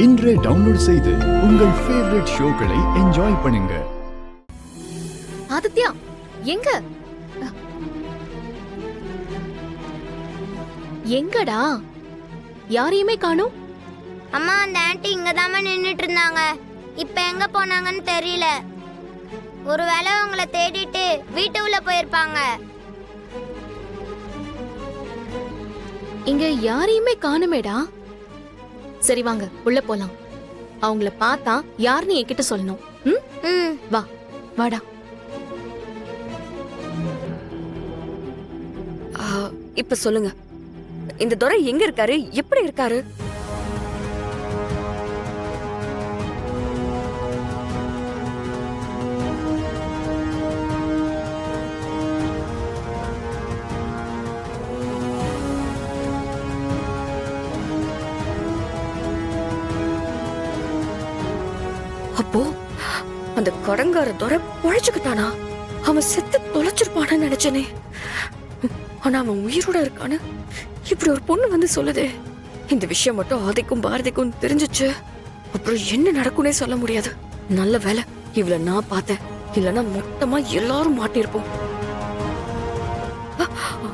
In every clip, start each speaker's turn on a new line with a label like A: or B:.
A: இன்றே டவுன்லோட் செய்து உங்கள் ஃபேவரட் ஷோக்களை என்ஜாய் பண்ணுங்க.
B: ஆதித்யா எங்க எங்கடா? யாரையுமே காணோம்.
C: அம்மா, அந்த ஆன்ட்டி இங்கதாம நின்னுட்டு இருந்தாங்க. இப்ப எங்க போனாங்கன்னு தெரியல. ஒருவேளை உங்களை தேடிட்டு வீட்டு உள்ள போயிருப்பாங்க.
B: இங்க யாரையுமே காணுமேடா. சரி வாங்க உள்ள போலாம். அவங்கள பார்த்தா யாருன்னு என்கிட்ட சொல்லணும். வா வாடா.
D: இப்ப சொல்லுங்க, இந்த துரை எங்க இருக்காரு? எப்படி இருக்காரு? அப்போ அந்த கடங்கார துரை உழைச்சுக்கிட்டானா? அவன் செத்து தொலைச்சிருப்பான்னு நினைச்சனே. ஆனா அவன் உயிரோட இருக்கான்னு இப்படி ஒரு பொண்ணு வந்து சொல்லுதே. இந்த விஷயம் மட்டும் ஆதிக்கும் பாரதிக்கும் தெரிஞ்சிச்சு, அப்புறம் என்ன நடக்கும்னே சொல்ல முடியாது. நல்ல வேலை இவள நான் பார்த்தேன், இல்லன்னா மொத்தமா எல்லாரும் மாட்டிருப்போம்.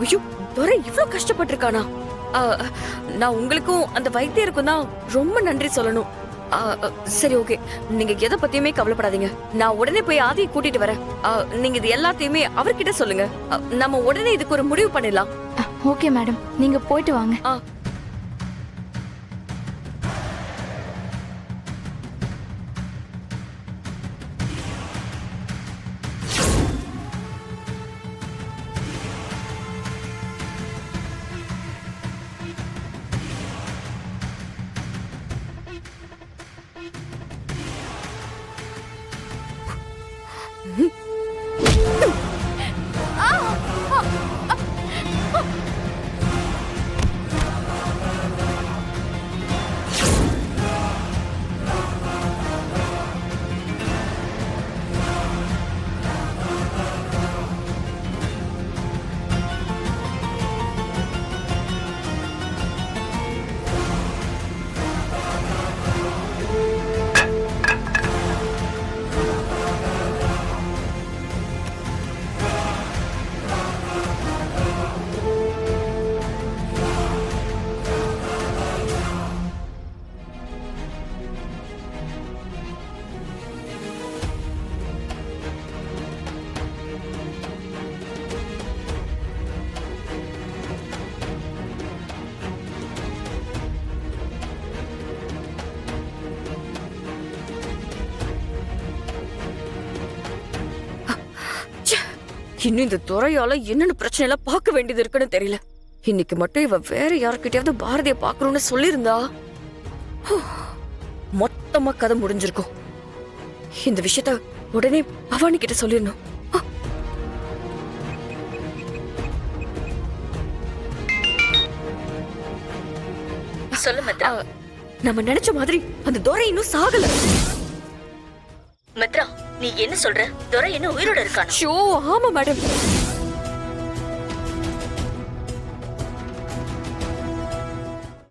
D: ஐயோ, துரை இவ்வளவு கஷ்டப்பட்டிருக்கானா? நான் உங்களுக்கும் அந்த வைத்தியருக்கும் தான் ரொம்ப நன்றி சொல்லணும். சரி, ஓகே, நீங்க எதை பத்தியுமே கவலைப்படாதீங்க. நான் உடனே போய் ஆதியை கூட்டிட்டு வரேன். நீங்க இது எல்லாத்தையுமே அவர்கிட்ட சொல்லுங்க. நம்ம உடனே இதுக்கு ஒரு முடிவு பண்ணிடலாம்.
E: ஓகே மேடம், நீங்க போயிட்டு வாங்க.
D: இன்னும் இந்த துறையால என்னென்ன பிரச்சனை எல்லாம் பார்க்க வேண்டியது இருக்குன்னு தெரியல. இன்னைக்கு மட்டும் இவ வேற யாருக்கிட்டயாவது பாரதிய பாக்கணும்னு சொல்லியிருந்தா மொத்தமா கதை முடிஞ்சிருக்கும். இந்த விஷயத்த உடனே பவானி கிட்ட சொல்லிடணும்.
F: சொல்லு மித்ரா.
D: நம்ம நினைச்ச மாதிரி அந்த துரை இன்னும் சாகல.
F: மித்ரா, நீ என்ன சொல்ற? துரை என்ன உயிரோட இருக்கானா?
D: ஷோ, ஆமா மேடம்.